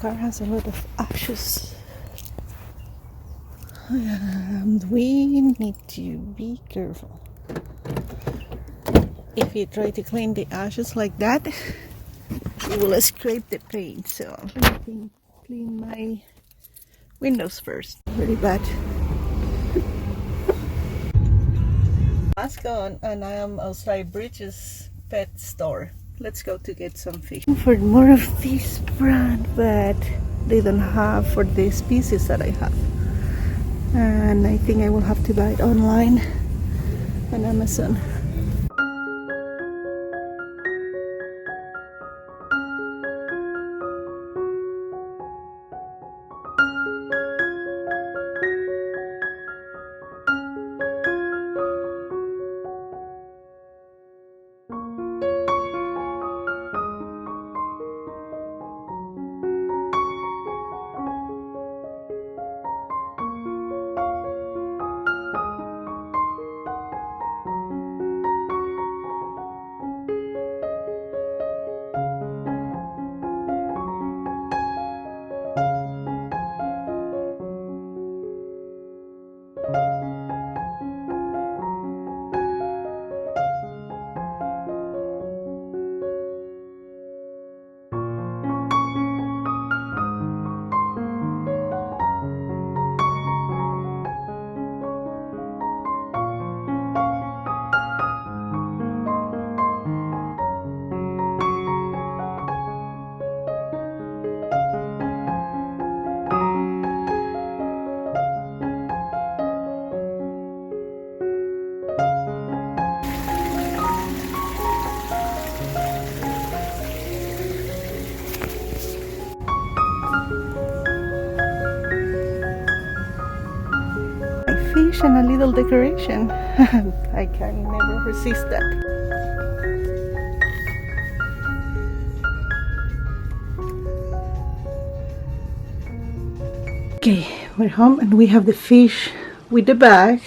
car has a lot of ashes. And we need to be careful. If you try to clean the ashes like that, you will scrape the paint. So let me clean my windows first. Very bad. Mask on, and I am outside Bridges pet store. Let's go to get some fish. For more of this brand, but they don't have for the species that I have. And I think I will have to buy it online on Amazon. Fish and a little decoration. I can never resist that. Okay, we're home and we have the fish with the bag.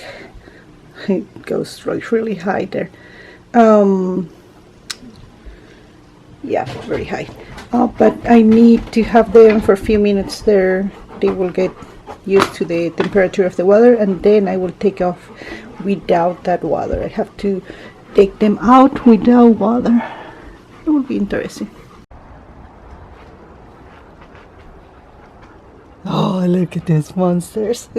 It goes really high there. Yeah, very high. But I need to have them for a few minutes there. They will get used to the temperature of the water, and then I will take off without that water. I have to take them out without water. It will be interesting. Oh, look at these monsters.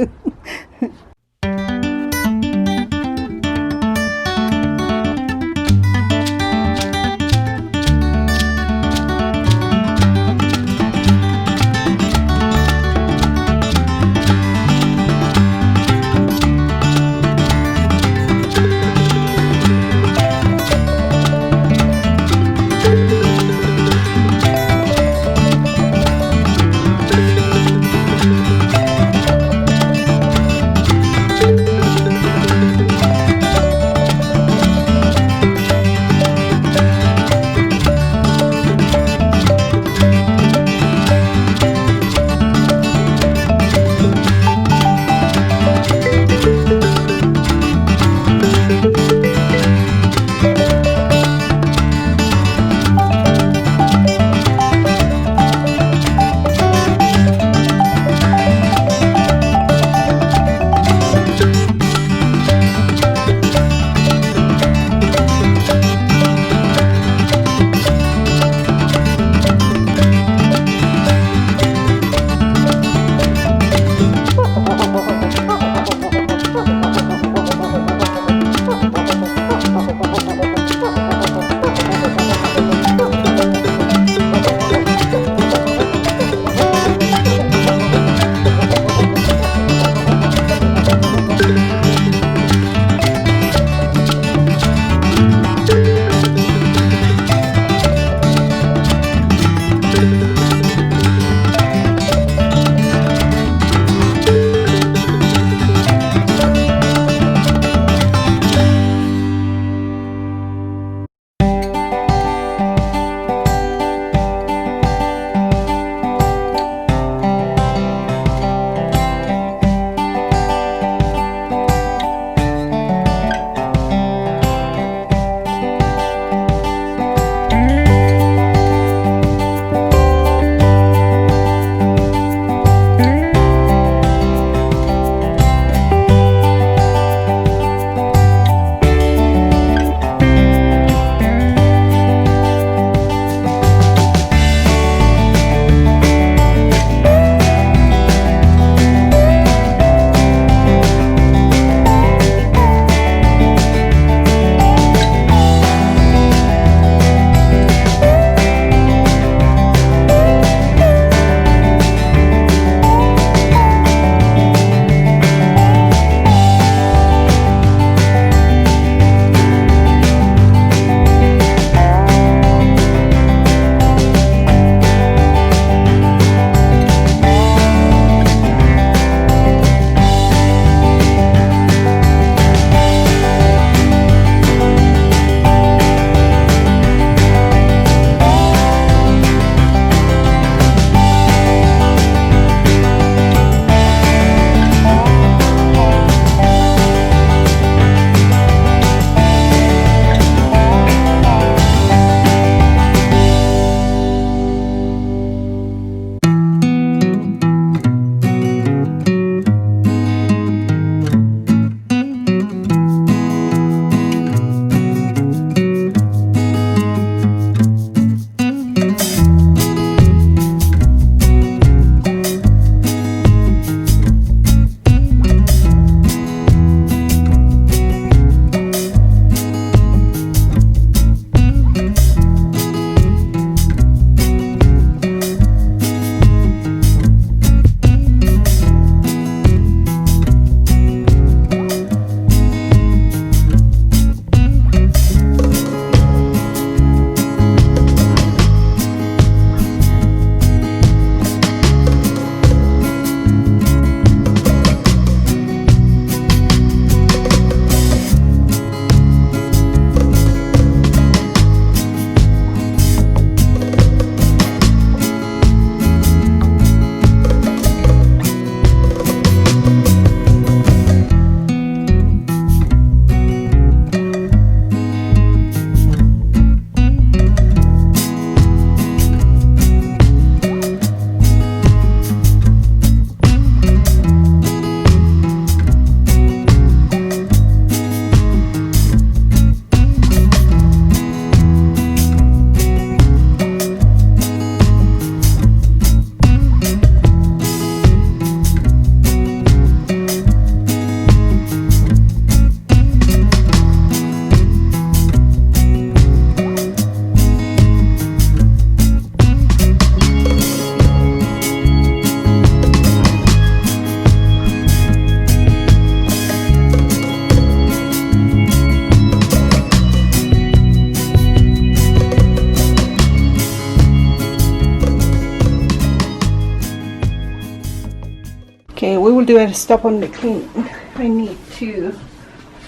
Okay, we will do a stop on the clean. I need to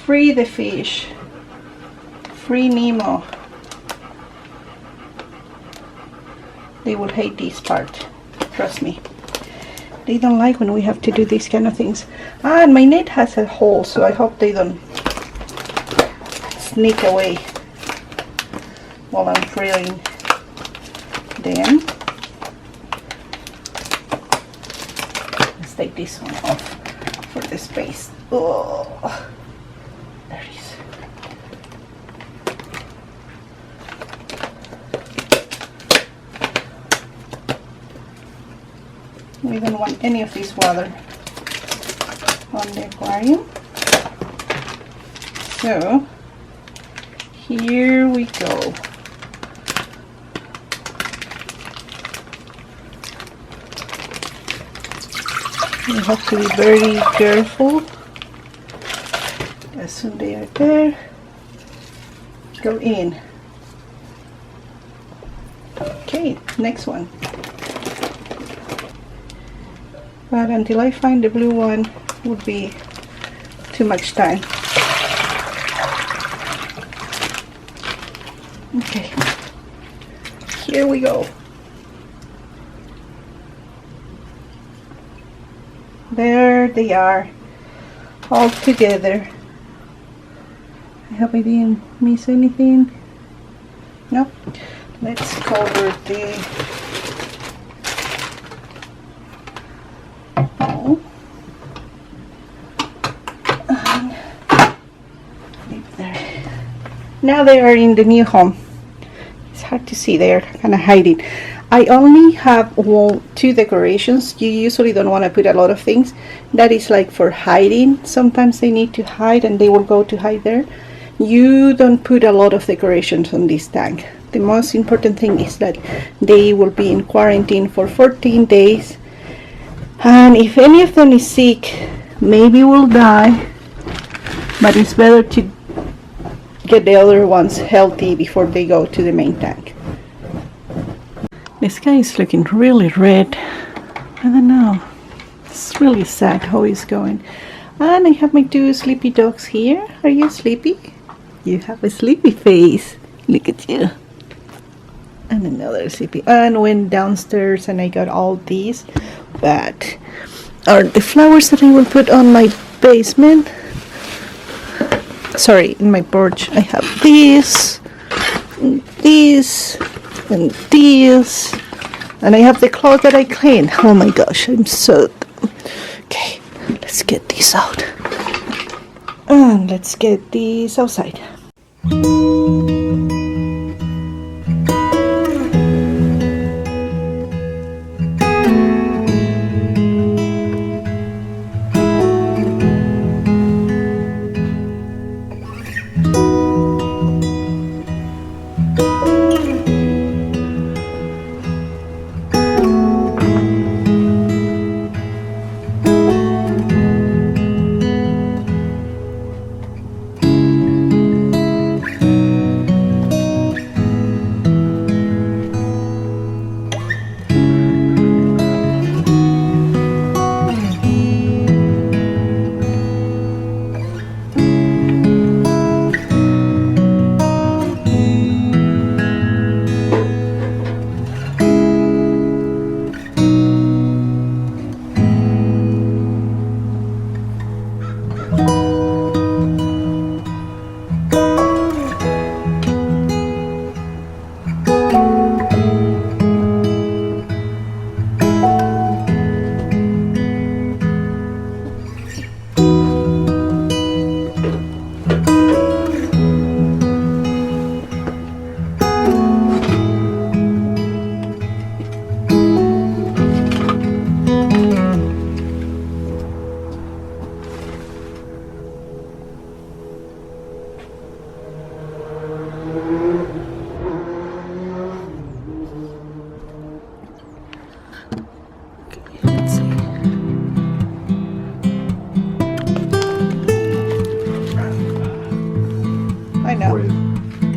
free the fish. Free Nemo. They will hate this part. Trust me. They don't like when we have to do these kind of things. Ah, and my net has a hole, so I hope they don't sneak away while I'm freeing them. Let's take this one off for the space. Oh, there it is. We don't want any of this water on the aquarium. So here we go. You have to be very careful. As soon as they are there, go in. Okay, next one. But until I find the blue one would be too much time. Okay, here we go. There they are, all together. I hope I didn't miss anything. No. Let's cover the bowl. And leave there. Now they are in the new home. It's hard to see, they are kind of hiding. I only have two decorations. You usually don't want to put a lot of things. That is like for hiding. Sometimes they need to hide and they will go to hide there. You don't put a lot of decorations on this tank. The most important thing is that they will be in quarantine for 14 days. And if any of them is sick, maybe will die. But it's better to get the other ones healthy before they go to the main tank. The sky is looking really red. I don't know. It's really sad how it's going. And I have my two sleepy dogs here. Are you sleepy? You have a sleepy face. Look at you. And another sleepy. And went downstairs and I got all these. But are the flowers that I will put on my basement. Sorry, in my porch. I have this, and this, and this, and I have the clothes that I clean. Oh my gosh, I'm so dumb. Okay, let's get this out and let's get this outside.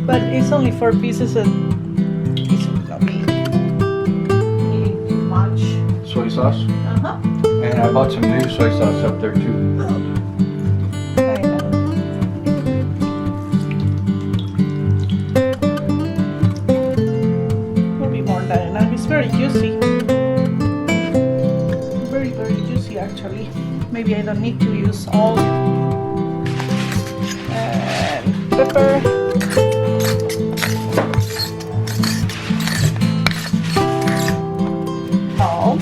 But it's only 4 pieces and it's not me. Much. Soy sauce? Uh-huh. And I bought some new soy sauce up there too. I know. Will be more than enough. It's very juicy. Very, very juicy actually. Maybe I don't need to use all. And pepper. Salt.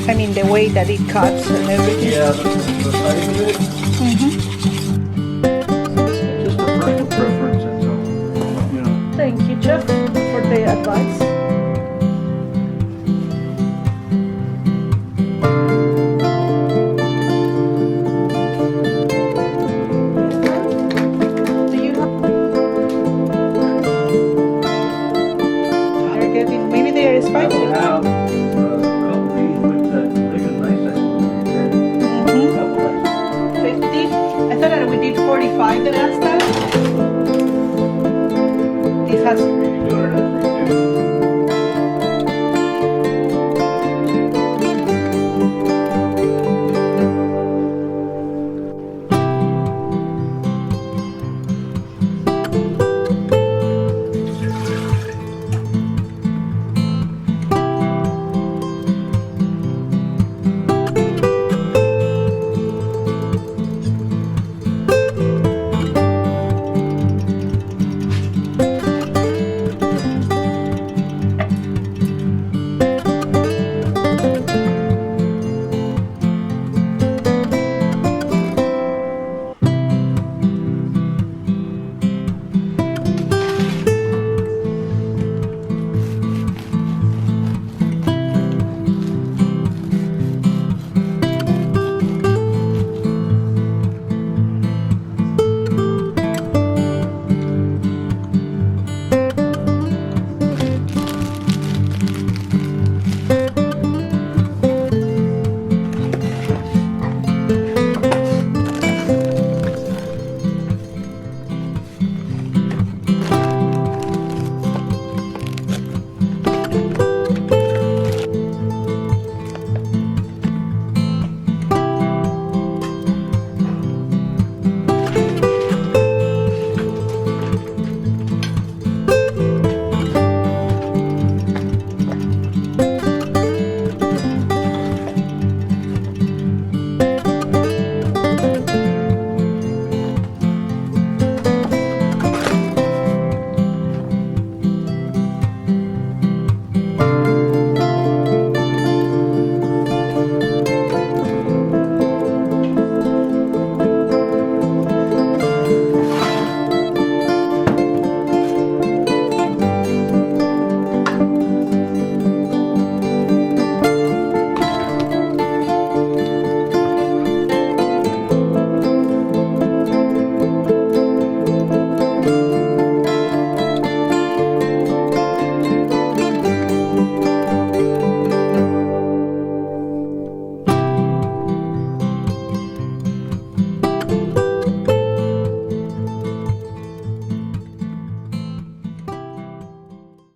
I mean the way that it cuts and everything. Yeah, the size of it. Just a personal preference, and so, you know. Thank you, Chef, for the advice. Do you have? They're getting, maybe they are I spicy. will have a couple of these with that big and nice that couple of 50. I thought that we did 45 the last time. This has